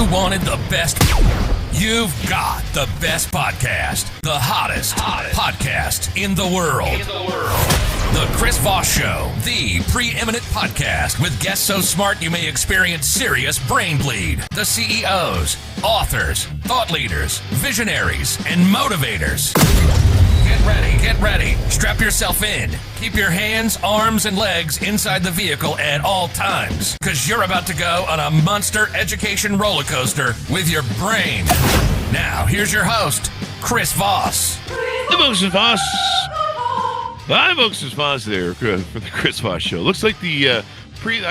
You wanted the best. You've got the best podcast. The hottest podcast in the world. The Chris Voss Show, the preeminent podcast with guests so smart you may experience serious brain bleed. The CEOs, authors, thought leaders, visionaries, and motivators. Get ready. Strap yourself in. Keep your hands, arms, and legs inside the vehicle at all times, because you're about to go on a monster education roller coaster with your brain. Now, here's your host, Chris Voss. The folks is Voss. Hi, folks is Voss there for the Chris Voss Show. Looks like I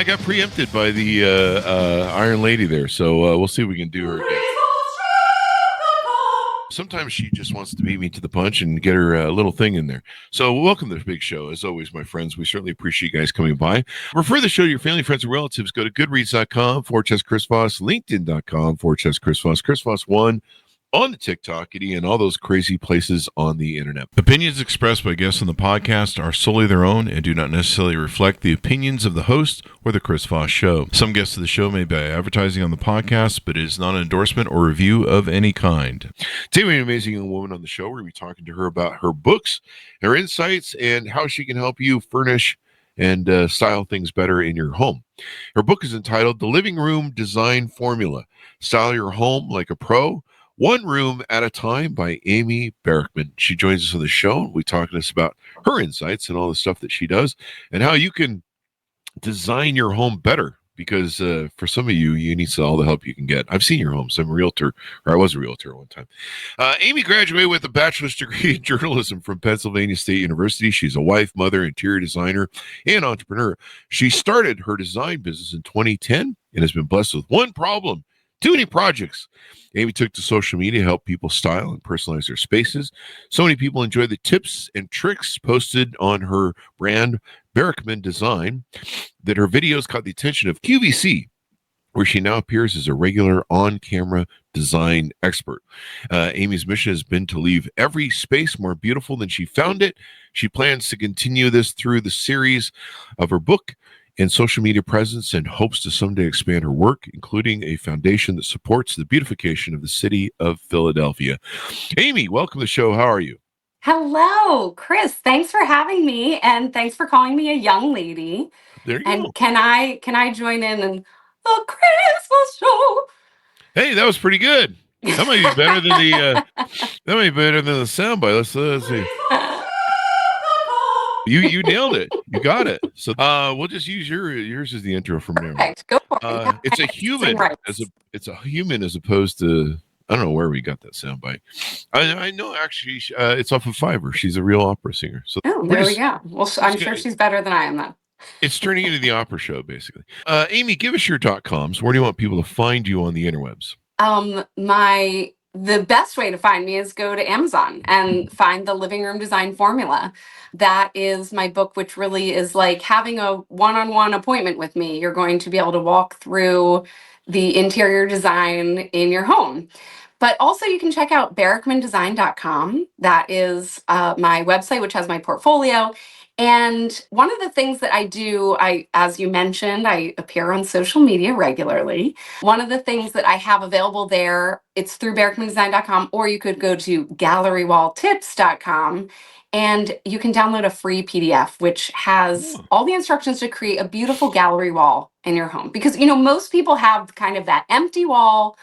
got preempted by the Iron Lady there, so we'll see if we can do her again. Sometimes she just wants to beat me to the punch and get her little thing in there. So welcome to the big show. As always, my friends, we certainly appreciate you guys coming by. Refer the show to your family, friends, and relatives. Go to goodreads.com/Chris Voss, linkedin.com/Chris Voss, Chris Voss 1 on the TikTok and all those crazy places on the internet. Opinions expressed by guests on the podcast are solely their own and do not necessarily reflect the opinions of the host or the Chris Voss Show. Some guests of the show may be advertising on the podcast, but it is not an endorsement or review of any kind. Today we have an amazing young woman on the show. We're going to be talking to her about her books, her insights, and how she can help you furnish and style things better in your home. Her book is entitled The Living Room Design Formula. Style your home like a pro, one room at a time, by Amy Barrickman. She joins us on the show. We talk to us about her insights and all the stuff that she does and how you can design your home better, because for some of you need all the help you can get. I've seen your homes. I'm a realtor, or I was a realtor one time. Amy graduated with a bachelor's degree in journalism from Pennsylvania State University. She's a wife, mother, interior designer, and entrepreneur. She started her design business in 2010 and has been blessed with one problem: too many projects. Amy took to social media to help people style and personalize their spaces. So many people enjoy the tips and tricks posted on her brand, Barrickman Design, that her videos caught the attention of QVC, where she now appears as a regular on-camera design expert. Amy's mission has been to leave every space more beautiful than she found it. She plans to continue this through the series of her book and social media presence, and hopes to someday expand her work, including a foundation that supports the beautification of the city of Philadelphia. Amy, welcome to the show. How are you? Hello, Chris. Thanks for having me, and thanks for calling me a young lady. There you And go. can I join in the Chris Voss Show? Hey, that was pretty good. That might be better than the soundbite. Let's see. You nailed it. You got it. So we'll just use yours as the intro from there. Perfect. Go for it. It's a human it's a human as opposed to, I don't know where we got that soundbite. I know actually it's off of Fiverr. She's a real opera singer. So there we go. Well, I'm sure she's better than I am then. It's turning into the opera show, basically. Amy, give us your .coms. Where do you want people to find you on the interwebs? The best way to find me is go to Amazon and find The Living Room Design Formula. That is my book, which really is like having a one-on-one appointment with me. You're going to be able to walk through the interior design in your home. But also you can check out amzn.to. That is my website, which has my portfolio. And one of the things that I do, as you mentioned, I appear on social media regularly. One of the things that I have available there, it's through barrickmandesign.com, or you could go to gallerywalltips.com, and you can download a free PDF, which has all the instructions to create a beautiful gallery wall in your home. Because, most people have kind of that empty wall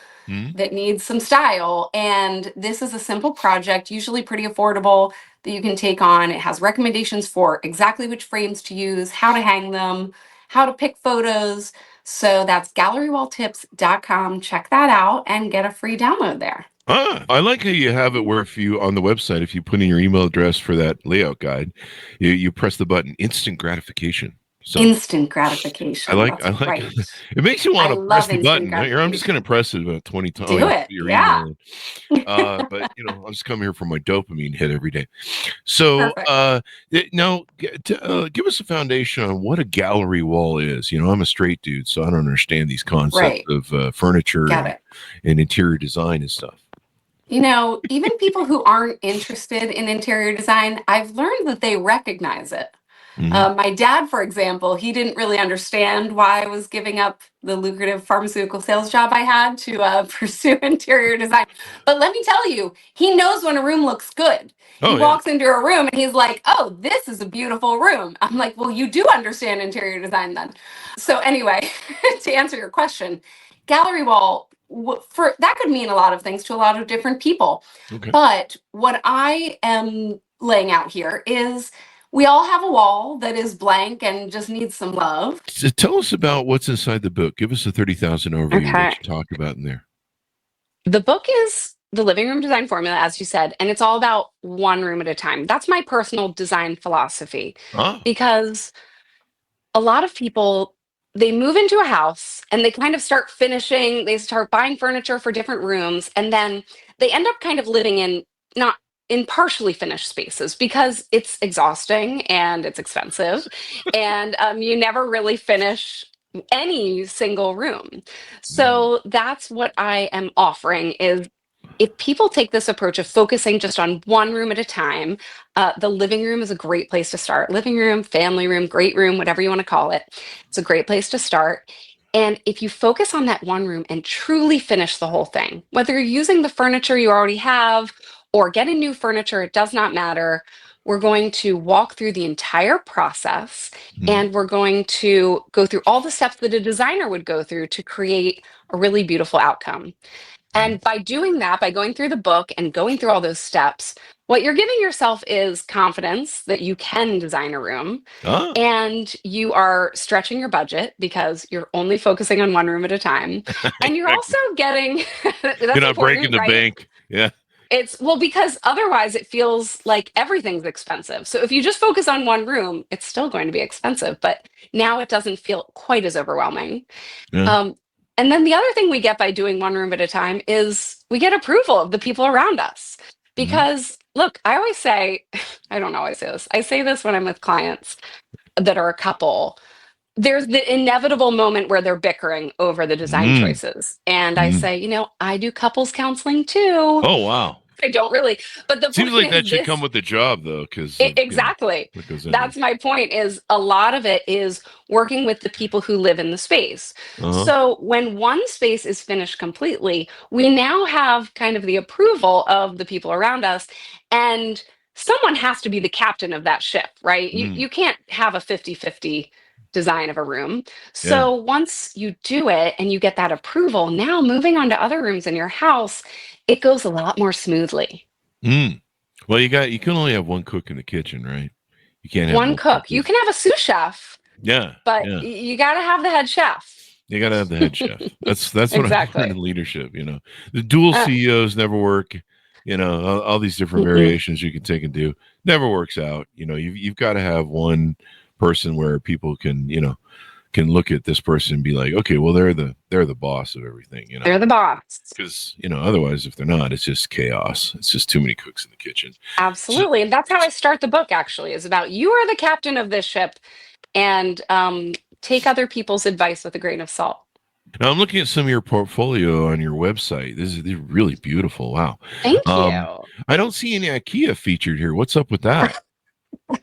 that needs some style. And this is a simple project, usually pretty affordable, that you can take on. It has recommendations for exactly which frames to use, how to hang them, how to pick photos. So that's gallerywalltips.com. Check that out and get a free download there. I like how you have it where if you, on the website, if you put in your email address for that layout guide, you press the button, instant gratification. So instant gratification. I like right. It makes you want to press the button. I'm just going to press it about 20 times. Do it. Yeah. But I'll just come here for my dopamine hit every day. So now give us a foundation on what a gallery wall is. I'm a straight dude, so I don't understand these concepts of furniture and interior design and stuff. Even people who aren't interested in interior design, I've learned that they recognize it. My dad, for example, he didn't really understand why I was giving up the lucrative pharmaceutical sales job I had to pursue interior design. But let me tell you, he knows when a room looks good. Oh, He walks into a room and he's like, "Oh, this is a beautiful room." I'm like, "Well, you do understand interior design then." So anyway, to answer your question, gallery wall, for that could mean a lot of things to a lot of different people. Okay. But what I am laying out here is we all have a wall that is blank and just needs some love. So tell us about what's inside the book. Give us a 30,000 overview Okay. what you talk about in there. The book is the living room design formula, as you said, and it's all about one room at a time. That's my personal design philosophy because a lot of people, they move into a house and they kind of start finishing, they start buying furniture for different rooms, and then they end up kind of living in not in partially finished spaces because it's exhausting and it's expensive and you never really finish any single room. So that's what I am offering is if people take this approach of focusing just on one room at a time, the living room is a great place to start. Living room, family room, great room, whatever you want to call it. It's a great place to start. And if you focus on that one room and truly finish the whole thing, whether you're using the furniture you already have or getting new furniture, it does not matter. We're going to walk through the entire process and we're going to go through all the steps that a designer would go through to create a really beautiful outcome. And by doing that, by going through the book and going through all those steps, what you're giving yourself is confidence that you can design a room and you are stretching your budget because you're only focusing on one room at a time. And you're also getting, you're not breaking the bank. Yeah. It's because otherwise it feels like everything's expensive. So if you just focus on one room, it's still going to be expensive, but now it doesn't feel quite as overwhelming. Yeah. And then the other thing we get by doing one room at a time is we get approval of the people around us. Because look, I always say, I don't always say this. I say this when I'm with clients that are a couple. There's the inevitable moment where they're bickering over the design choices. And I say, I do couples counseling too. Oh, wow. I don't really, but the seems point like that is should come with the job, though, because exactly. That's my point. Is a lot of it is working with the people who live in the space. So when one space is finished completely, we now have kind of the approval of the people around us, and someone has to be the captain of that ship, right? You can't have a 50-50 design of a room. So once you do it and you get that approval, now moving on to other rooms in your house, it goes a lot more smoothly. Well, you can only have one cook in the kitchen, right? You can't have one cook. You can have a sous chef. Yeah. But you got to have the head chef. You got to have the head chef. That's what I learned in leadership. The dual CEOs never work. All these different variations you can take and do never works out. You've got to have one person where people can look at this person and be like, okay, well, they're the boss of everything. They're the boss. Because otherwise, if they're not, it's just chaos. It's just too many cooks in the kitchen. Absolutely. And that's how I start the book, actually, is about you are the captain of this ship, and take other people's advice with a grain of salt. Now, I'm looking at some of your portfolio on your website. These are really beautiful. Wow. Thank you. I don't see any IKEA featured here. What's up with that?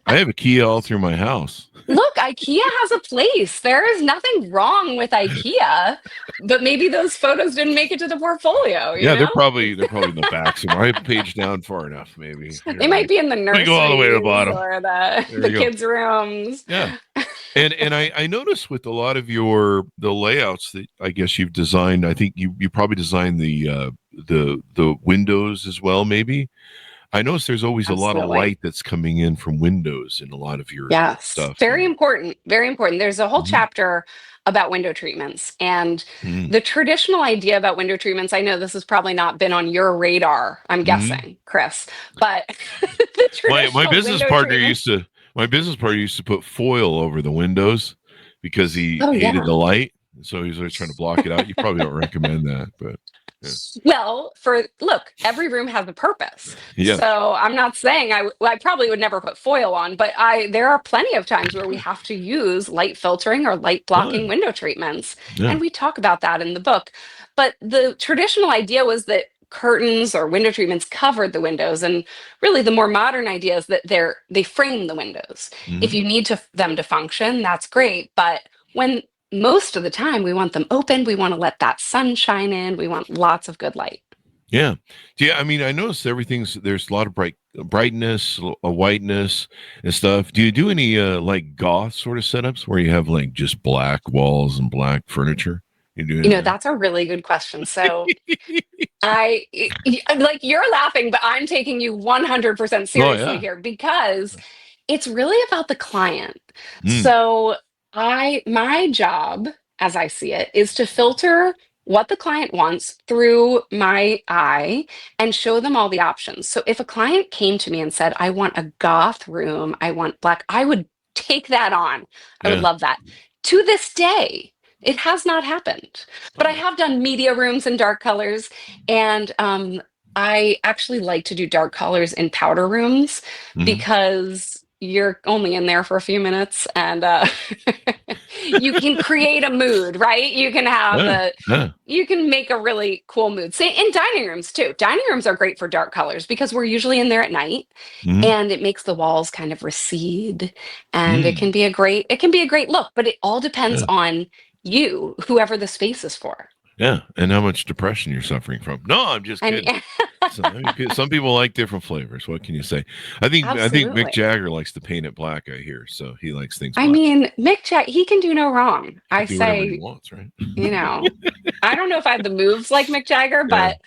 I have IKEA all through my house. Look, IKEA has a place. There is nothing wrong with IKEA, but maybe those photos didn't make it to the portfolio. You know? They're probably in the back somewhere. I page down far enough, maybe. They might be in the nursery. Go all the way to the bottom. Or the kids' rooms. Yeah. And I noticed with a lot of the layouts that I guess you've designed, I think you probably designed the windows as well, maybe. I notice there's always a lot of light that's coming in from windows in a lot of your stuff. Very important. Very important. There's a whole chapter about window treatments. And the traditional idea about window treatments, I know this has probably not been on your radar, I'm guessing, Chris, but my business partner used to put foil over the windows because he hated the light. So he was always trying to block it out. You probably don't recommend that, but well, every room has a purpose. Yeah. So I'm not saying I probably would never put foil on, but there are plenty of times where we have to use light filtering or light blocking window treatments. And we talk about that in the book. But the traditional idea was that curtains or window treatments covered the windows. And really the more modern idea is that they frame the windows. If you need them to function, that's great. But when most of the time we want them open, we want to let that sun shine in. We want lots of good light. Yeah. Yeah. I mean, I noticed there's a lot of brightness, a whiteness and stuff. Do you do any like goth sort of setups where you have like just black walls and black furniture? That's a really good question. So like you're laughing, but I'm taking you 100% seriously here because it's really about the client. So my job, as I see it, is to filter what the client wants through my eye and show them all the options. So if a client came to me and said, I want a goth room, I want black, I would take that on. I would love that. To this day, it has not happened, but I have done media rooms in dark colors, and I actually like to do dark colors in powder rooms because you're only in there for a few minutes and you can create a mood, right? You can have you can make a really cool mood. Say in dining rooms too. Dining rooms are great for dark colors because we're usually in there at night and it makes the walls kind of recede, and it can be a great look, but it all depends on you, whoever the space is for. Yeah, and how much depression you're suffering from. No, I'm just kidding. Some people like different flavors. What can you say? I think Mick Jagger likes to paint it black, I hear. So he likes things black. I mean, Mick Jagger, he can do no wrong. I say he wants, right? I don't know if I have the moves like Mick Jagger, but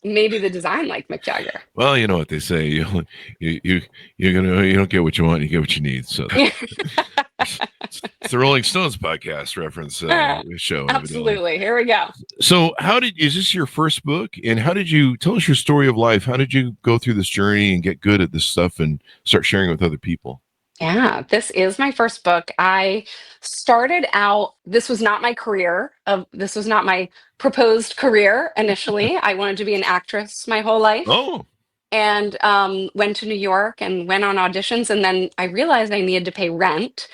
maybe the design like Mick Jagger. Well, you know what they say. You don't get what you want, you get what you need. So it's the Rolling Stones podcast reference show. Absolutely. Evidently. Here we go. So is this your first book? And how did you tell us your story of life? How did you go through this journey and get good at this stuff and start sharing with other people? Yeah, this is my first book. I started out, this was not my career. This was not my proposed career initially. I wanted to be an actress my whole life. Oh. And went to New York and went on auditions. And then I realized I needed to pay rent.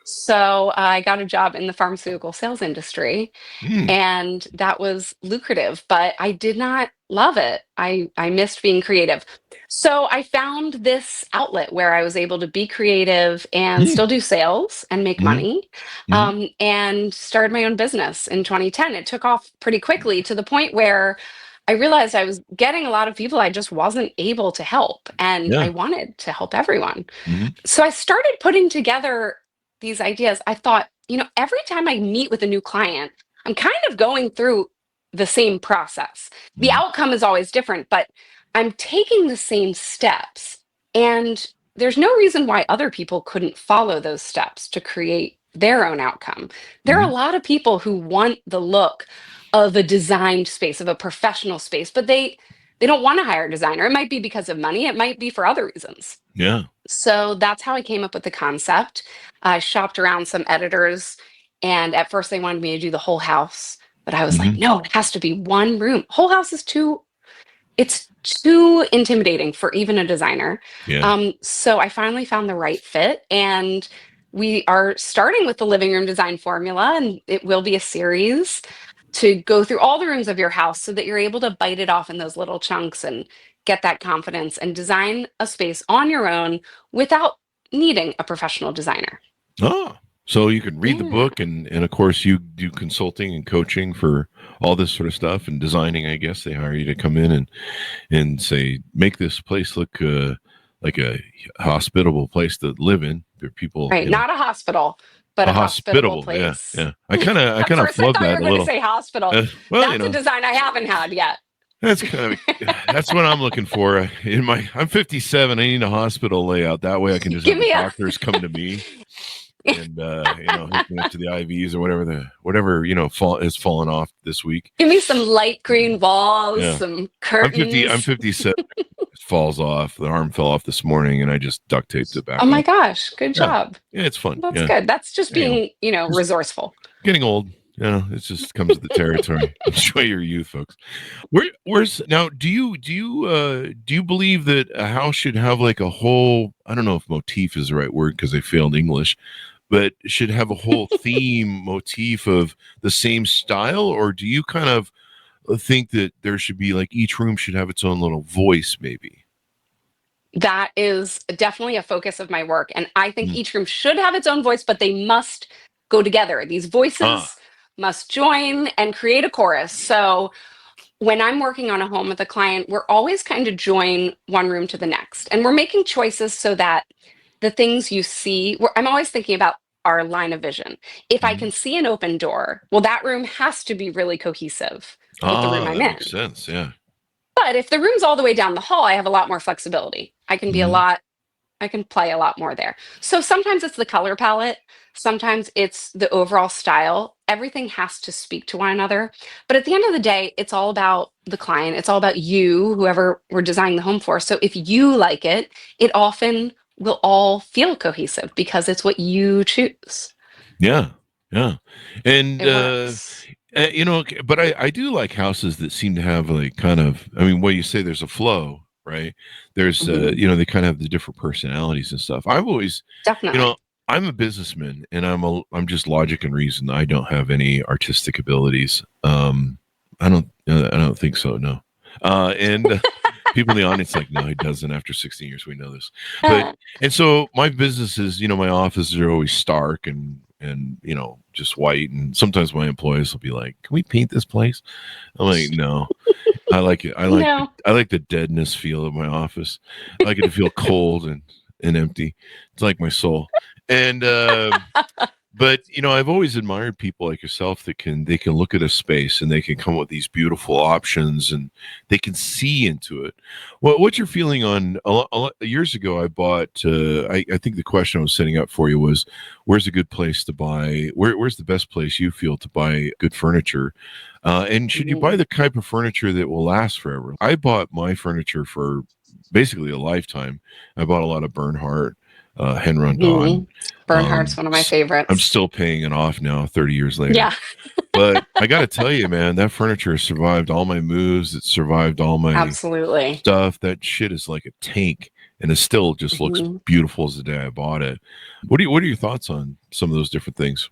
So I got a job in the pharmaceutical sales industry, and that was lucrative, but I did not love it. I missed being creative. So I found this outlet where I was able to be creative and still do sales and make money, and started my own business in 2010. It took off pretty quickly to the point where I realized I was getting a lot of people I just wasn't able to help, and I wanted to help everyone. So I started putting together these ideas. I thought, every time I meet with a new client, I'm kind of going through the same process. The outcome is always different, but I'm taking the same steps. And there's no reason why other people couldn't follow those steps to create their own outcome. There are a lot of people who want the look of a designed space, of a professional space, but they don't want to hire a designer. It might be because of money. It might be for other reasons. Yeah. So that's how I came up with the concept. I shopped around some editors, and at first they wanted me to do the whole house, but I was like, no, it has to be one room. Whole house is too intimidating for even a designer. Yeah. So I finally found the right fit, and we are starting with the living room design formula, and it will be a series to go through all the rooms of your house so that you're able to bite it off in those little chunks and get that confidence and design a space on your own without needing a professional designer. Oh, so you can read the book and of course you do consulting and coaching for all this sort of stuff and designing. I guess they hire you to come in and say, make this place look like a hospitable place to live in. There are people, right? Not a hospital, but a hospitable place. Yeah. I kind of flub that a little. Say hospital. That's a design I haven't had yet. That's what I'm looking for. I'm 57. I need a hospital layout. That way I can just have the doctors come to me and hook me up to the IVs or whatever has fallen off this week. Give me some light green walls, some curtains. I'm 57. It falls off. The arm fell off this morning, and I just duct taped it back. Oh my gosh, good job. Yeah, it's fun. That's good. That's just being resourceful. Getting old. It just comes with the territory. Enjoy your youth, folks. Where's now? Do you believe that a house should have like a whole? I don't know if motif is the right word because I failed English, but should have a whole theme motif of the same style, or do you kind of think that there should be like each room should have its own little voice, maybe. That is definitely a focus of my work. And I think each room should have its own voice, but they must go together. These voices must join and create a chorus. So when I'm working on a home with a client, we're always kind of join one room to the next. And we're making choices so that the things you see, I'm always thinking about our line of vision. If I can see an open door, well, that room has to be really cohesive with the room I'm that in. makes sense. Yeah. But if the room's all the way down the hall, I have a lot more flexibility. I can be I can play a lot more there. So sometimes it's the color palette. Sometimes it's the overall style. Everything has to speak to one another. But at the end of the day, it's all about the client. It's all about you, whoever we're designing the home for. So if you like it, it often will all feel cohesive because it's what you choose. Yeah. Yeah. And, It works. but I do like houses that seem to have like kind of, I mean, what you say, there's a flow, right? There's, they kind of have the different personalities and stuff. I've always, Definitely. I'm a businessman and I'm just logic and reason. I don't have any artistic abilities. I don't think so. No. And people in the audience like, no, he doesn't. After 16 years, we know this. But and so my businesses, my offices are always stark and just white. And sometimes my employees will be like, "Can we paint this place?" I'm like, "No, I like it. I like the deadness feel of my office. I like it to feel cold and empty. It's like my soul." And but I've always admired people like yourself that they can look at a space and they can come up with these beautiful options and they can see into it. Well, what's your feeling on years ago? I bought. I think the question I was setting up for you was, where's a good place to buy? Where's the best place you feel to buy good furniture? And should you buy the type of furniture that will last forever? I bought my furniture for basically a lifetime. I bought a lot of Bernhardt. Henron. Bernhardt's one of my favorites. I'm still paying it off now 30 years later. Yeah. But I got to tell you, man, that furniture survived all my moves. It survived all my stuff. That shit is like a tank and it still just looks beautiful as the day I bought it. What are your thoughts on some of those different things?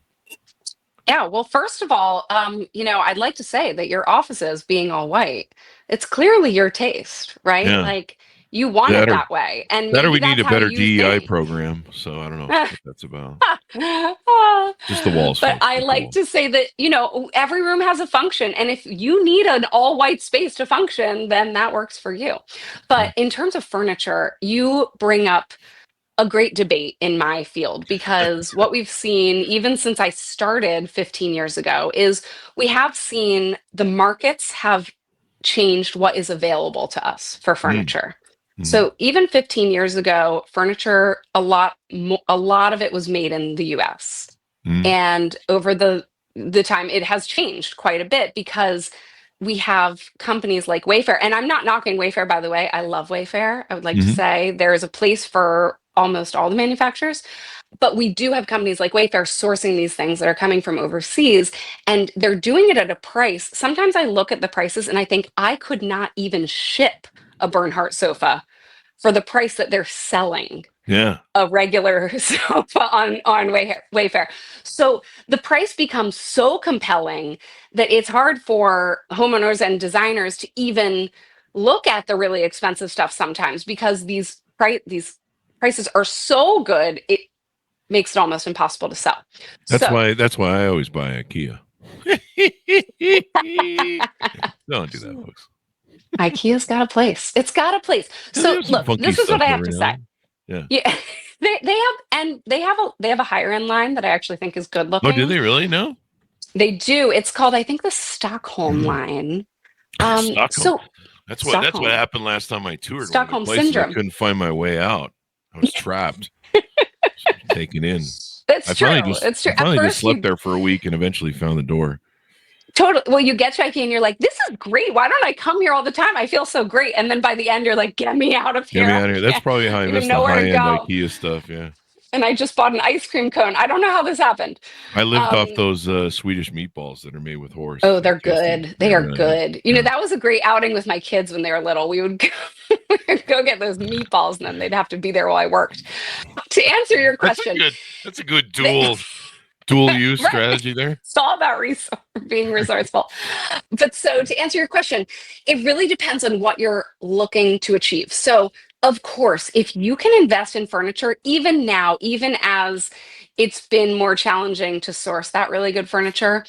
Yeah, well, first of all, I'd like to say that your offices being all white, it's clearly your taste, right? Yeah. Like you want it that way. And we need a better DEI program. So I don't know what that's about. Just the walls. But I like to say that, every room has a function. And if you need an all white space to function, then that works for you. But in terms of furniture, you bring up a great debate in my field, because what we've seen, even since I started 15 years ago, is we have seen the markets have changed what is available to us for furniture. So even 15 years ago, furniture, a lot of it was made in the US. And over the time, it has changed quite a bit because we have companies like Wayfair. And I'm not knocking Wayfair, by the way. I love Wayfair. I would like to say there is a place for almost all the manufacturers. But we do have companies like Wayfair sourcing these things that are coming from overseas, and they're doing it at a price. Sometimes I look at the prices and I think I could not even ship a Bernhardt sofa for the price that they're selling a regular sofa on Wayfair. So the price becomes so compelling that it's hard for homeowners and designers to even look at the really expensive stuff sometimes, because these prices are so good, it makes it almost impossible to sell. That's why I always buy IKEA. Don't do that, folks. IKEA's got a place. It's got a place. So look, this is what I have to say. Yeah. They have a higher end line that I actually think is good looking. Oh, do they really? No? They do. It's called, I think, the Stockholm line. Stockholm. So that's what happened last time I toured. Stockholm syndrome. I couldn't find my way out. I was trapped. Taken in. It's true. It's true. I finally just slept there for a week and eventually found the door. Totally. Well, you get to IKEA and you're like, this is great. Why don't I come here all the time? I feel so great. And then by the end, you're like, get me out of here. Get me out of here. That's probably how I missed the high-end IKEA stuff. Yeah. And I just bought an ice cream cone. I don't know how this happened. I lived off those Swedish meatballs that are made with horse. Oh, they're good. They are good. That was a great outing with my kids when they were little. We would go get those meatballs, and then they'd have to be there while I worked. To answer your question, That's a good dual Dual use Right. strategy there. It's all about being resourceful. But so to answer your question, it really depends on what you're looking to achieve. So, of course, if you can invest in furniture, even now, even as it's been more challenging to source that really good furniture,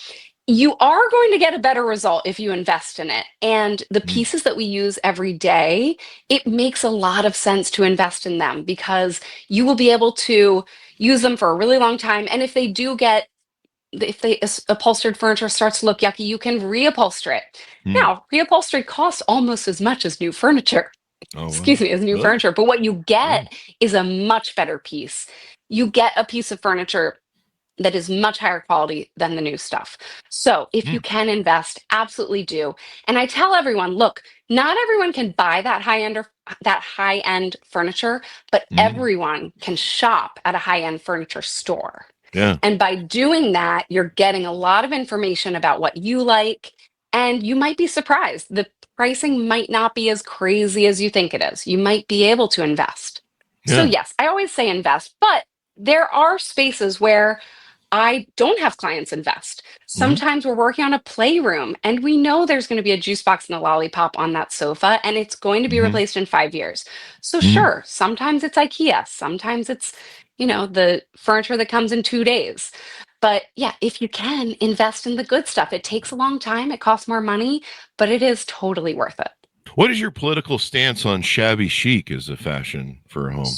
you are going to get a better result if you invest in it. And the pieces that we use every day, it makes a lot of sense to invest in them because you will be able to use them for a really long time. And if the upholstered furniture starts to look yucky, you can reupholster it. Now, reupholstery costs almost as much as new furniture. Oh, Excuse me, as new really? furniture. But what you get is a much better piece. You get a piece of furniture that is much higher quality than the new stuff. So if you can invest, absolutely do. And I tell everyone, look, not everyone can buy that high-end furniture, but everyone can shop at a high-end furniture store. Yeah. And by doing that, you're getting a lot of information about what you like, and you might be surprised. The pricing might not be as crazy as you think it is. You might be able to invest. So Yeah. yes, I always say invest, but there are spaces where I don't have clients invest. Sometimes we're working on a playroom and we know there's going to be a juice box and a lollipop on that sofa and it's going to be replaced in 5 years. So sure, sometimes it's IKEA, sometimes it's, the furniture that comes in 2 days. But yeah, if you can invest in the good stuff, it takes a long time, it costs more money, but it is totally worth it. What is your political stance on shabby chic as a fashion for a home?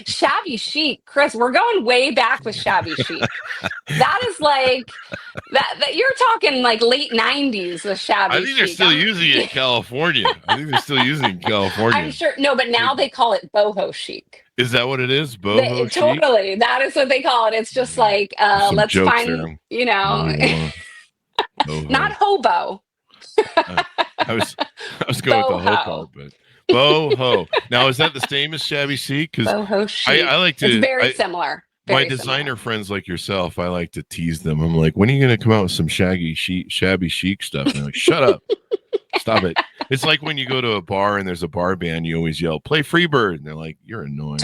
Shabby chic, Chris, we're going way back with shabby chic. That is like that you're talking like late 90s with shabby chic. I think they're still using it in California. I'm sure. No, but now they call it boho chic. Is that what it is? Boho chic? Totally. That is what they call it. It's just like, let's find, not hobo. I was going with the ho part, but boho. Now, is that the same as shabby chic? Because boho chic. I like to. It's very similar. My designer friends like yourself, I like to tease them. I'm like, when are you going to come out with some shabby chic stuff? And they're like, shut up, stop it. It's like when you go to a bar and there's a bar band, you always yell, "Play Freebird," and they're like, "You're annoying."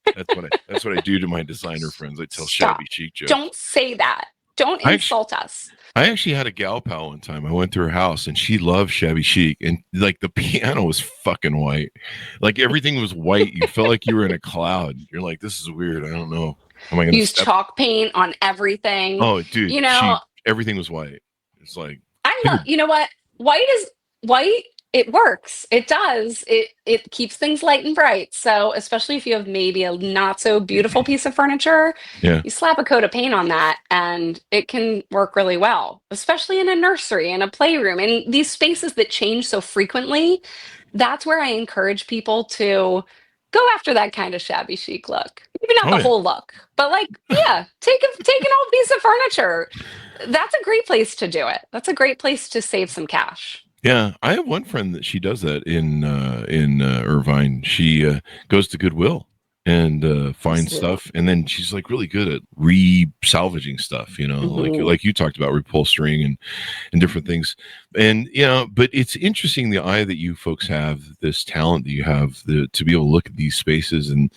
That's what I do to my designer friends. I tell shabby chic jokes. Don't say that. Don't insult us. I actually had a gal pal one time. I went to her house and she loved shabby chic, and like the piano was fucking white, like everything was white. You felt like you were in a cloud. You're like, this is weird. I don't know. Am I going to use chalk paint on everything? Oh, dude, everything was white. It's like you know what? White. It works. It does. It keeps things light and bright. So especially if you have maybe a not so beautiful piece of furniture, you slap a coat of paint on that and it can work really well, especially in a nursery and a playroom and these spaces that change so frequently. That's where I encourage people to go after that kind of shabby chic look. Maybe not the whole look, but take an old piece of furniture. That's a great place to do it. That's a great place to save some cash. Yeah, I have one friend that she does that in Irvine. She goes to Goodwill and finds stuff, and then she's like really good at salvaging stuff. Like you talked about repolstering and different things. And but it's interesting the eye that you folks have, this talent that you have to be able to look at these spaces and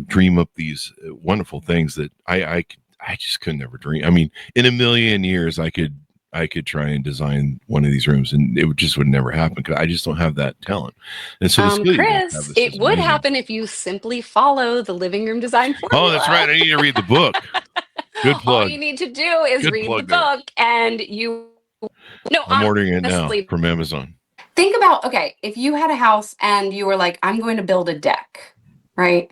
dream up these wonderful things that I just could never dream. I mean, in a million years, I could try and design one of these rooms and it would never happen because I just don't have that talent. And so Chris, it would happen if you simply follow the living room design formula. Oh, that's right. I need to read the book. Good plug. All you need to do is read the book and I'm ordering it now from Amazon. Think about, if you had a house and you were like, I'm going to build a deck, right?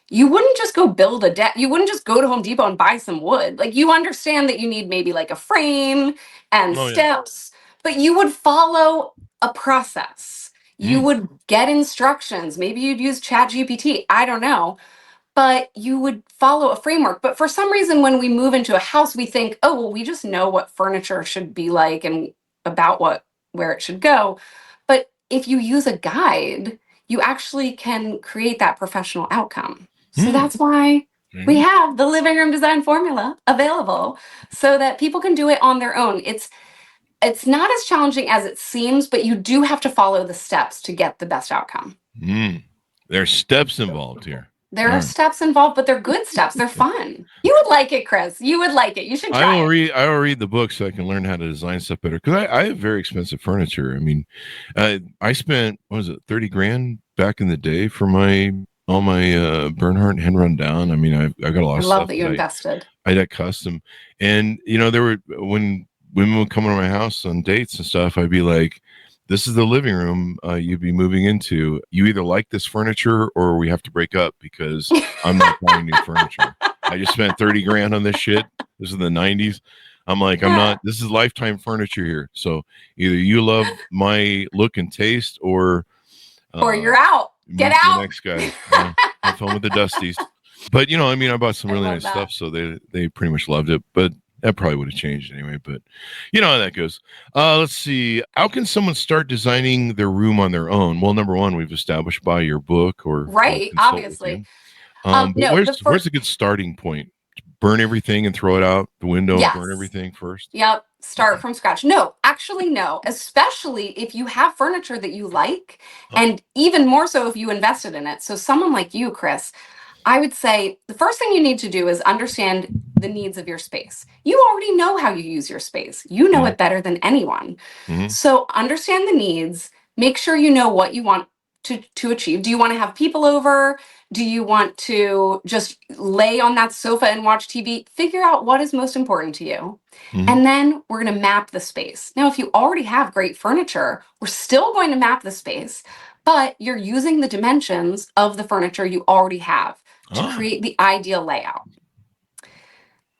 You wouldn't just go build a deck. You wouldn't just go to Home Depot and buy some wood. Like, you understand that you need maybe like a frame and steps, but you would follow a process. You would get instructions. Maybe you'd use ChatGPT. I don't know. But you would follow a framework. But for some reason, when we move into a house, we think, oh, well, we just know what furniture should be like and about where it should go. But if you use a guide, you actually can create that professional outcome. So that's why we have the living room design formula available so that people can do it on their own. It's not as challenging as it seems, but you do have to follow the steps to get the best outcome. There's steps involved here. There are steps involved, but they're good steps. They're fun. You would like it, Chris. You would like it. You should try it. I will read the book so I can learn how to design stuff better. Because I have very expensive furniture. I mean, I spent, what was it, 30 grand back in the day for all my Bernhardt hand run down. I mean, I got a lot of stuff. I love that you invested. I had custom. And, there were, when women would come to my house on dates and stuff, I'd be like, this is the living room you'd be moving into. You either like this furniture or we have to break up because I'm not buying new furniture. I just spent 30 grand on this shit. This is the 90s. I'm like, I'm not, this is lifetime furniture here. So either you love my look and taste or you're out. Get out. The next guy. Have fun with the Dusties. But, I bought some really nice stuff. So they pretty much loved it. But that probably would have changed anyway, but you know how that goes. Let's see. How can someone start designing their room on their own? Well, number one, we've established by your book or right, obviously. Where's a good starting point? Burn everything and throw it out the window. Yes. Burn everything first. Yep. Start from scratch. No, actually, no. Especially if you have furniture that you like, and even more so if you invested in it. So someone like you, Chris, I would say the first thing you need to do is understand the needs of your space. You already know how you use your space. You know it better than anyone. Mm-hmm. So understand the needs. Make sure you know what you want to achieve. Do you want to have people over? Do you want to just lay on that sofa and watch TV? Figure out what is most important to you. Mm-hmm. And then we're going to map the space. Now, if you already have great furniture, we're still going to map the space, but you're using the dimensions of the furniture you already have to create the ideal layout.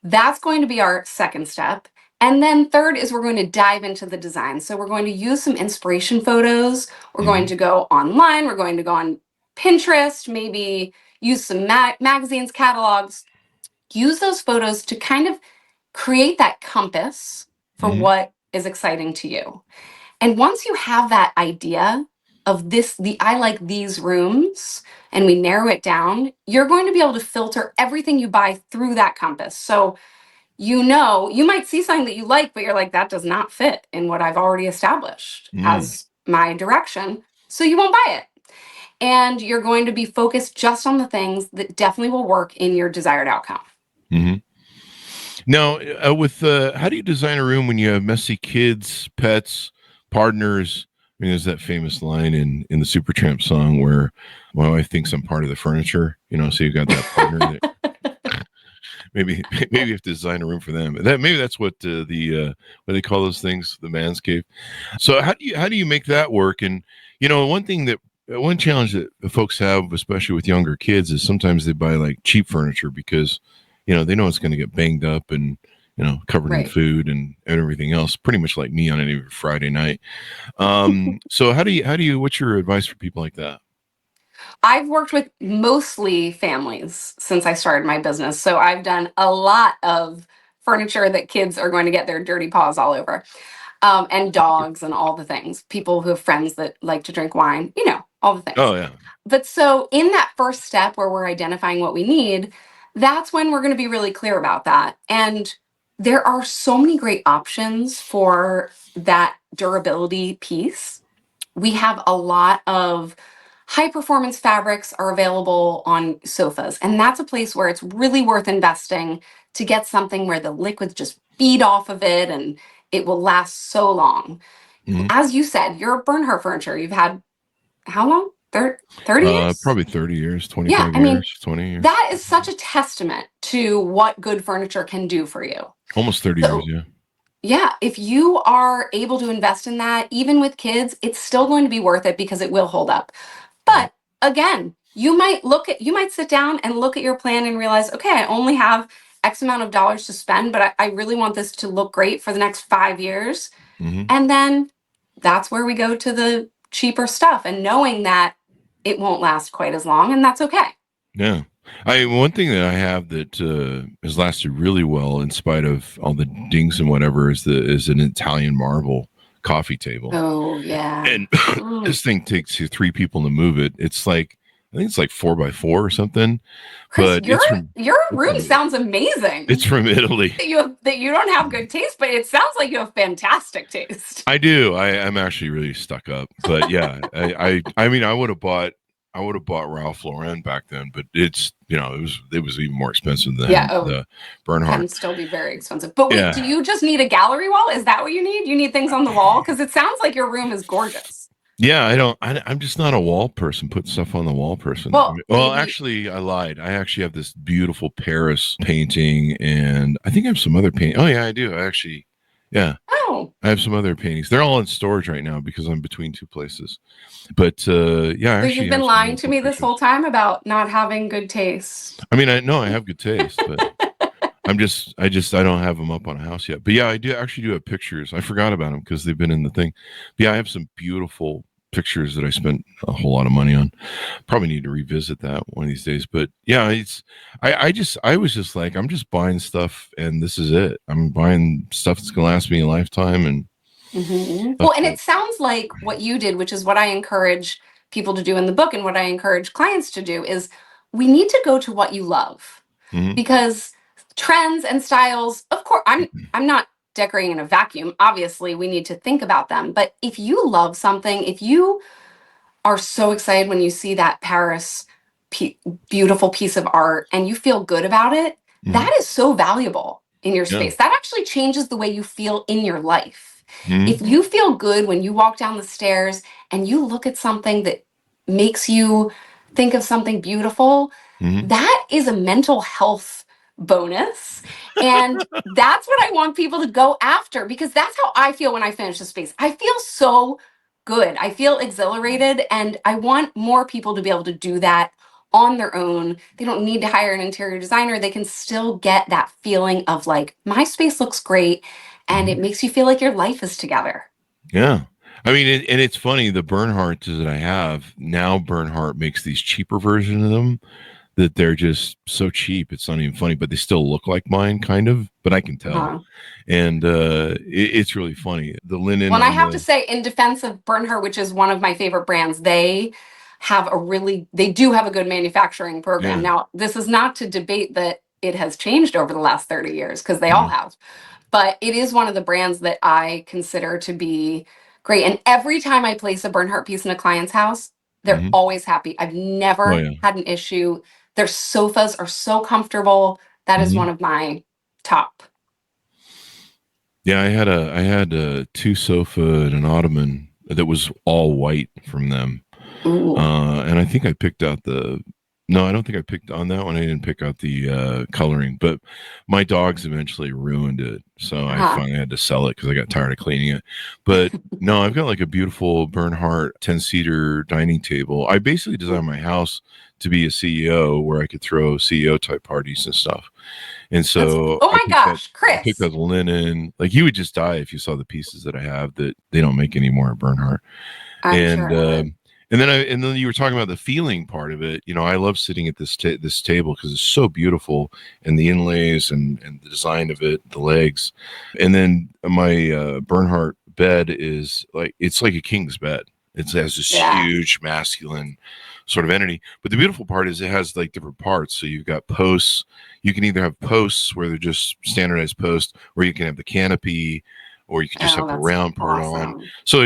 That's going to be our second step. And then third is we're going to dive into the design. So we're going to use some inspiration photos. We're going to go online. We're going to go on Pinterest, maybe use some magazines, catalogs. Use those photos to kind of create that compass for what is exciting to you. And once you have that idea of I like these rooms, and we narrow it down, you're going to be able to filter everything you buy through that compass. So, you might see something that you like, but you're like, that does not fit in what I've already established as my direction. So you won't buy it. And you're going to be focused just on the things that definitely will work in your desired outcome. Mm-hmm. Now, how do you design a room when you have messy kids, pets, partners? I mean, there's that famous line in the Supertramp song where my wife thinks I'm part of the furniture, so you've got that partner that maybe you have to design a room for them. Maybe that's what what they call those things, the man's cave. So how do you make that work? And one challenge that folks have, especially with younger kids, is sometimes they buy like cheap furniture because they know it's going to get banged up and covered in food and everything else, pretty much like me on any Friday night. So what's your advice for people like that? I've worked with mostly families since I started my business. So I've done a lot of furniture that kids are going to get their dirty paws all over, and dogs and all the things, people who have friends that like to drink wine, all the things. Oh, yeah. But so in that first step where we're identifying what we need, that's when we're going to be really clear about that. And there are so many great options for that durability piece. We have a lot of high performance fabrics are available on sofas. And that's a place where it's really worth investing to get something where the liquids just feed off of it and it will last so long. Mm-hmm. As you said, your Bernhardt furniture, you've had how long? 30 years? Probably 30 years, 25 years, 20 years. That is such a testament to what good furniture can do for you. Almost 30 years, yeah. Yeah, if you are able to invest in that, even with kids, it's still going to be worth it because it will hold up. But again, you might sit down and look at your plan and realize, okay, I only have X amount of dollars to spend, but I really want this to look great for the next 5 years. Mm-hmm. And then that's where we go to the cheaper stuff and knowing that it won't last quite as long, and that's okay. Yeah. One thing that I have that has lasted really well in spite of all the dings and whatever is an Italian marble coffee table. Oh yeah. And this thing takes you 3 people to move it. It's like, I think it's like 4x4 or something. Chris, but your room sounds amazing. It's from Italy. That you don't have good taste, but it sounds like you have fantastic taste. I do. I'm actually really stuck up. But yeah, I mean, I would have bought I would have bought Ralph Lauren back then, but it's, it was even more expensive than the Bernhardt. Can still be very expensive. But wait, Yeah. do you just need a gallery wall? Is that what you need? You need things on the wall? Because it sounds like your room is gorgeous. Yeah, I'm just not a wall person, put stuff on the wall person. Well, actually, I lied. I actually have this beautiful Paris painting, and I think I have some other paint. Oh, yeah, I do. Yeah. Oh. I have some other paintings. They're all in storage right now because I'm between two places. But yeah. So you've been lying to me this whole time about not having good taste. I mean, I know I have good taste, but I don't have them up on a house yet. But yeah, I do have pictures. I forgot about them because they've been in the thing. But yeah, I have some beautiful pictures that I spent a whole lot of money on. Probably need to revisit that one of these days. But yeah, I was just like, I'm just buying stuff and this is it. I'm buying stuff that's gonna last me a lifetime. And well, and it sounds like what you did, which is what I encourage people to do in the book and what I encourage clients to do, is we need to go to what you love. Because trends and styles, of course, I'm not decorating in a vacuum. Obviously, we need to think about them. But if you love something, if you are so excited when you see that Paris beautiful piece of art and you feel good about it, that is so valuable in your space. That actually changes the way you feel in your life. If you feel good when you walk down the stairs and you look at something that makes you think of something beautiful, that is a mental health bonus. And that's what I want people to go after, because that's how I feel when I finish a space. I feel so good. I feel exhilarated, and I want more people to be able to do that on their own. They don't need to hire an interior designer. They can still get that feeling of like, my space looks great, and it makes you feel like your life is together. Yeah. I mean, and it's funny, the Bernhardts that I have now, Bernhardt makes these cheaper versions of them that they're just so cheap. It's not even funny, but they still look like mine, kind of, but I can tell. And it's really funny. The linen. Well, I have to say, in defense of Bernhardt, which is one of my favorite brands, they do have a good manufacturing program. Now, this is not to debate that it has changed over the last 30 years, because they all have. But it is one of the brands that I consider to be great. And every time I place a Bernhardt piece in a client's house, they're always happy. I've never had an issue. Their sofas are so comfortable. That is one of my top. Yeah, I had a two sofa and an ottoman that was all white from them. And I think I picked out no, I don't think I picked on that one. I didn't pick out the coloring, but my dogs eventually ruined it. So I finally had to sell it because I got tired of cleaning it. But no, I've got like a beautiful Bernhardt 10-seater dining table. I basically designed my house to be a CEO where I could throw CEO type parties and stuff. And so, Chris, I picked that linen. Like, you would just die if you saw the pieces that I have that they don't make anymore at Bernhardt. And then you were talking about the feeling part of it. I love sitting at this table because it's so beautiful, and the inlays and the design of it, the legs. And then my Bernhardt bed is it's like a king's bed. It has this huge masculine sort of entity. But the beautiful part is it has like different parts. So you've got posts. You can either have posts where they're just standardized posts, or you can have the canopy, or you can just have the round part on. So,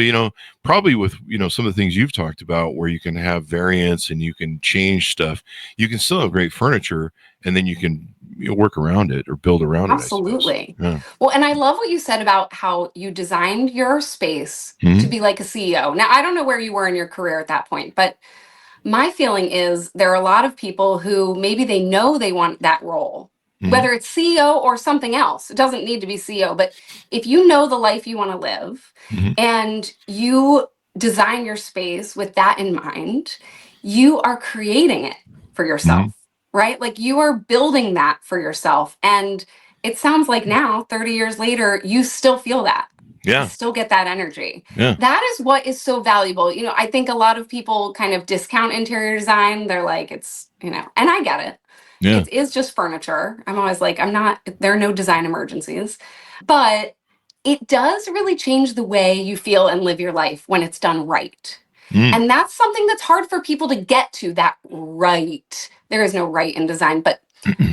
probably with, some of the things you've talked about where you can have variants and you can change stuff, you can still have great furniture, and then you can work around it or build around it. Absolutely. Well, and I love what you said about how you designed your space to be like a CEO. Now, I don't know where you were in your career at that point, but my feeling is there are a lot of people who maybe they know they want that role. Whether it's CEO or something else, it doesn't need to be CEO. But if you know the life you want to live and you design your space with that in mind, you are creating it for yourself, right? Like, you are building that for yourself. And it sounds like now, 30 years later, you still feel that. You still get that energy. That is what is so valuable. I think a lot of people kind of discount interior design. They're like, it's, and I get it. It is just furniture. I'm always like, there are no design emergencies, but it does really change the way you feel and live your life when it's done right. And that's something that's hard for people to get to, that right. There is no right in design, but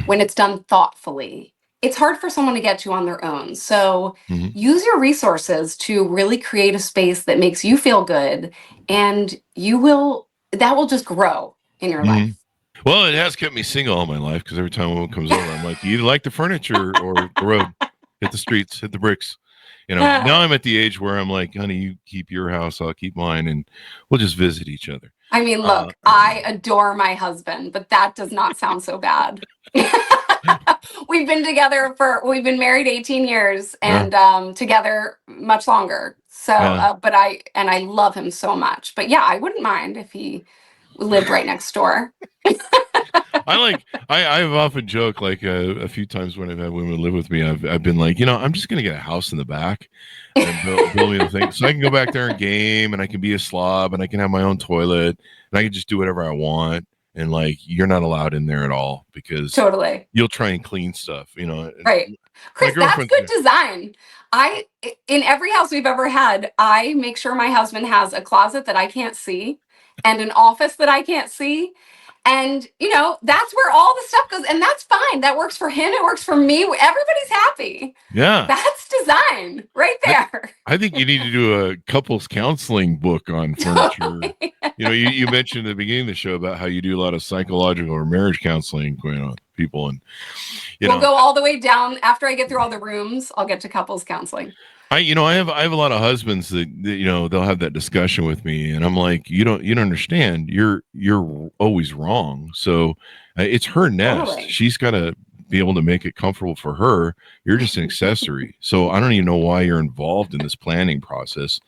when it's done thoughtfully, it's hard for someone to get to on their own. So use your resources to really create a space that makes you feel good, and you will that will just grow in your life. Well, it has kept me single all my life because every time a woman comes over, I'm like, you either like the furniture or the road. Hit the streets, hit the bricks. Now I'm at the age where I'm like, honey, you keep your house, I'll keep mine, and we'll just visit each other. I mean, look, I adore my husband, but that does not sound so bad. We've been married 18 years and together much longer. So, but I love him so much. But yeah, I wouldn't mind if he lived right next door. I've often joked, like a few times when I've had women live with me, I've been like, I'm just gonna get a house in the back and build me the thing, so I can go back there and game, and I can be a slob, and I can have my own toilet, and I can just do whatever I want, and like you're not allowed in there at all because totally you'll try and clean stuff, Right, Chris, that's good design. In every house we've ever had, I make sure my husband has a closet that I can't see and an office that I can't see. And, that's where all the stuff goes. And that's fine. That works for him. It works for me. Everybody's happy. Yeah. That's design right there. I think you need to do a couples counseling book on furniture. You mentioned at the beginning of the show about how you do a lot of psychological or marriage counseling going on with people. And, we'll go all the way down. After I get through all the rooms, I'll get to couples counseling. I have a lot of husbands that they'll have that discussion with me, and I'm like, you don't understand. You're always wrong. So it's her nest. Totally. She's got to be able to make it comfortable for her. You're just an accessory. So I don't even know why you're involved in this planning process.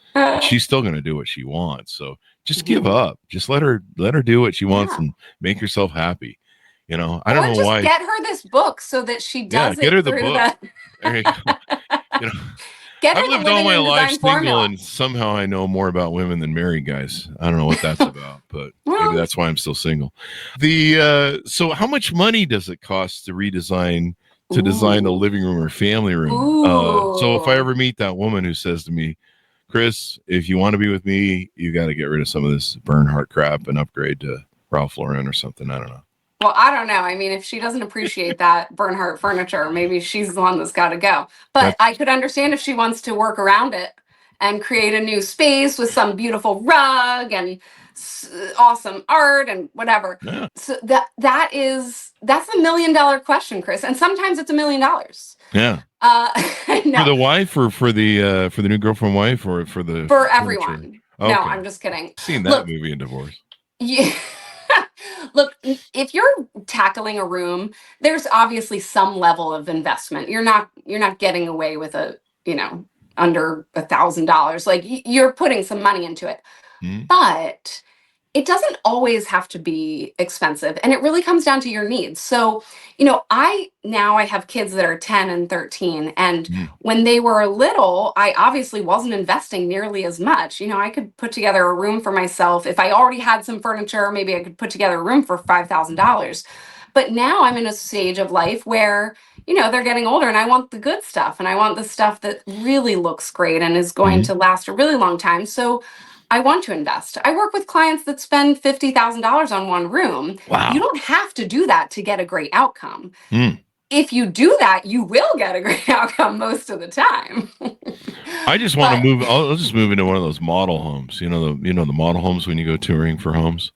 She's still going to do what she wants. So just give up. Just let her do what she wants and make herself happy. I don't know why. Get her this book so that she does get her the book. There you go. I've lived all my life single, and somehow I know more about women than married guys. I don't know what that's about, but maybe that's why I'm still single. So how much money does it cost to design a living room or family room? So if I ever meet that woman who says to me, Chris, if you want to be with me, you got to get rid of some of this Bernhardt crap and upgrade to Ralph Lauren or something. I don't know. Well, I don't know. I mean, if she doesn't appreciate that Bernhardt furniture, maybe she's the one that's got to go. But I could understand if she wants to work around it and create a new space with some beautiful rug and awesome art and whatever. Yeah. So that's a $1 million question, Chris. And sometimes it's $1 million. Yeah. No. For the wife or for the new girlfriend wife or for everyone. Okay. No, I'm just kidding. I've seen that movie in Divorce. Yeah. Look, if you're tackling a room, there's obviously some level of investment. You're not getting away with under $1,000. Like you're putting some money into it, but it doesn't always have to be expensive, and it really comes down to your needs. So, I have kids that are 10 and 13, and when they were little, I obviously wasn't investing nearly as much. I could put together a room for myself. If I already had some furniture, maybe I could put together a room for $5,000. But now I'm in a stage of life where, they're getting older, and I want the good stuff, and I want the stuff that really looks great and is going to last a really long time. So I want to invest. I work with clients that spend $50,000 on one room. Wow. You don't have to do that to get a great outcome. If you do that, you will get a great outcome most of the time. I just want to move. I'll just move into one of those model homes. The model homes when you go touring for homes.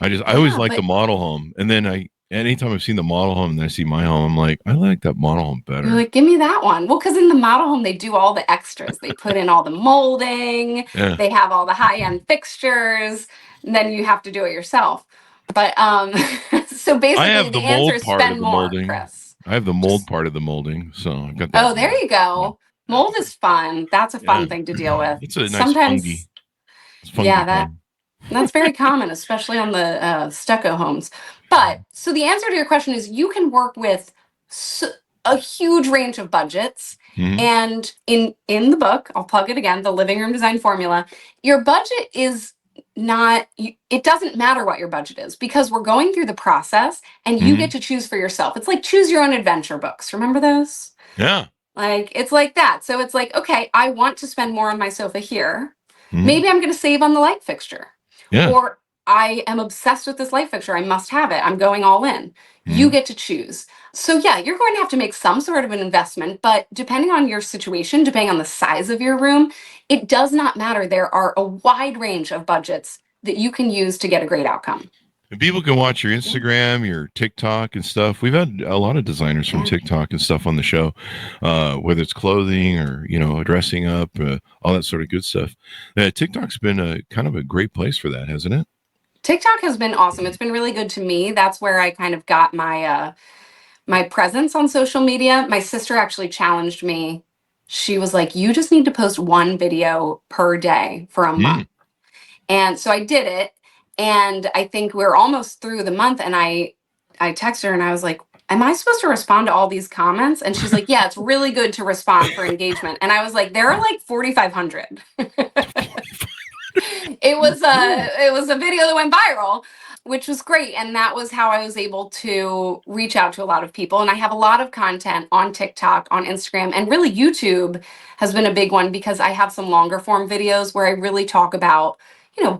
I always like the model home, and then anytime I've seen the model home and I see my home, I'm like, I like that model home better. You're like, give me that one. Well, because in the model home, they do all the extras. They put in all the molding. Yeah. They have all the high-end fixtures. And then you have to do it yourself. But so basically, the answer is spend more, Chris. I have the mold part of the molding, so I've got that. Oh, there you go. Mold is fun. That's a fun thing to deal with. It's a nice fungi. It's fungi that's very common, especially on the stucco homes. But so the answer to your question is you can work with a huge range of budgets. And in the book, I'll plug it again, The Living Room Design Formula, your budget is not, it doesn't matter what your budget is because we're going through the process and you get to choose for yourself. It's like choose your own adventure books. Remember those? Yeah. Like, it's like that. So it's like, okay, I want to spend more on my sofa here. Maybe I'm going to save on the light fixture. Yeah. Or I am obsessed with this light fixture. I must have it. I'm going all in. You get to choose. So yeah, you're going to have to make some sort of an investment, but depending on your situation, depending on the size of your room, it does not matter. There are a wide range of budgets that you can use to get a great outcome. And people can watch your Instagram, your TikTok and stuff. We've had a lot of designers from TikTok and stuff on the show, whether it's clothing or, dressing up, all that sort of good stuff. TikTok's been a kind of a great place for that, hasn't it? TikTok has been awesome. It's been really good to me. That's where I kind of got my my presence on social media. My sister actually challenged me. She was like, you just need to post one video per day for a month. And so I did it. And I think we're almost through the month. And I texted her and I was like, am I supposed to respond to all these comments? And she's like, yeah, it's really good to respond for engagement. And I was like, there are like 4,500. It was a video that went viral, which was great. And that was how I was able to reach out to a lot of people. And I have a lot of content on TikTok, on Instagram, and really YouTube has been a big one because I have some longer form videos where I really talk about,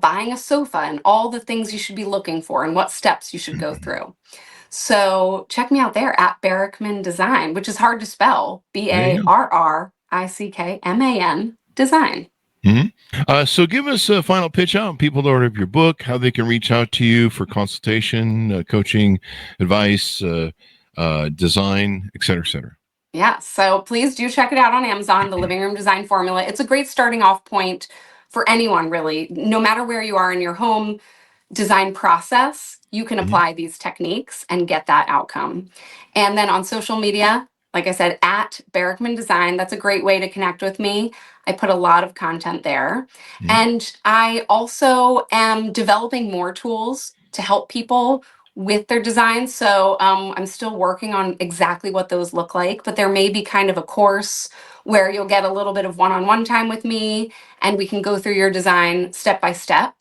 buying a sofa and all the things you should be looking for and what steps you should go through. So check me out there at Barrickman Design, which is hard to spell, BARRICKMAN Design. So give us a final pitch out, people to order your book, how they can reach out to you for consultation, coaching, advice, design, et cetera, et cetera. Yeah, so please do check it out on Amazon, The Living Room Design Formula. It's a great starting off point for anyone, really. No matter where you are in your home design process, you can apply these techniques and get that outcome. And then on social media, like I said, at Barrickman Design, that's a great way to connect with me. I put a lot of content there. And I also am developing more tools to help people with their designs. So I'm still working on exactly what those look like, but there may be kind of a course where you'll get a little bit of one-on-one time with me and we can go through your design step by step.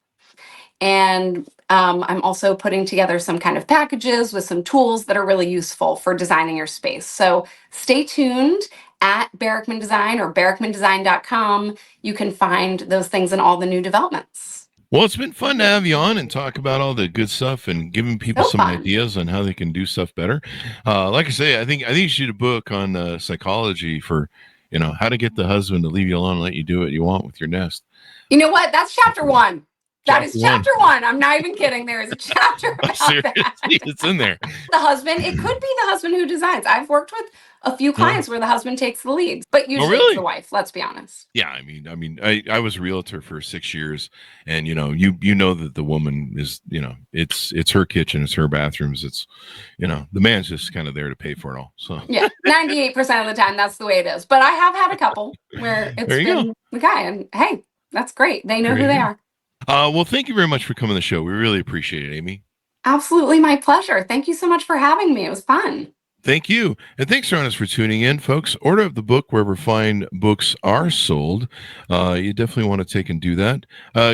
And I'm also putting together some kind of packages with some tools that are really useful for designing your space. So stay tuned at Barrickman Design or barrickmandesign.com. You can find those things and all the new developments. Well, it's been fun to have you on and talk about all the good stuff and giving people some ideas on how they can do stuff better. Like I say, I think you should do a book on psychology for, how to get the husband to leave you alone and let you do what you want with your nest. You know what? That's chapter 1. That is chapter 1. I'm not even kidding. There is a chapter about that. It's in there. The husband, it could be the husband who designs. I've worked with a few clients where the husband takes the lead, but usually it's the wife. Let's be honest. Yeah, I mean, I was a realtor for 6 years, and you know that the woman is, it's her kitchen, it's her bathrooms, it's, the man's just kind of there to pay for it all. So yeah, 98% of the time that's the way it is. But I have had a couple where it's been the guy, and hey, that's great. They know who they are. Well, thank you very much for coming on the show. We really appreciate it, Amy. Absolutely, my pleasure. Thank you so much for having me. It was fun. Thank you. And thanks, Jonas, for tuning in, folks. Order up the book wherever fine books are sold. You definitely want to take and do that.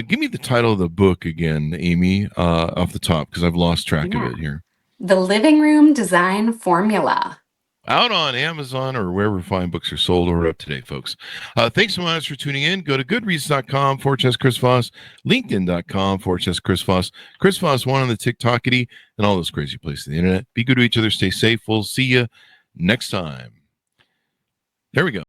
Give me the title of the book again, Amy, off the top, because I've lost track of it here. The Living Room Design Formula. Out on Amazon or wherever fine books are sold. Order up today, folks. Thanks so much for tuning in. Go to goodreads.com/Chris Voss, linkedin.com/Chris Voss, Chris Voss 1 on the TikTokity, and all those crazy places on the internet. Be good to each other. Stay safe. We'll see you next time. There we go.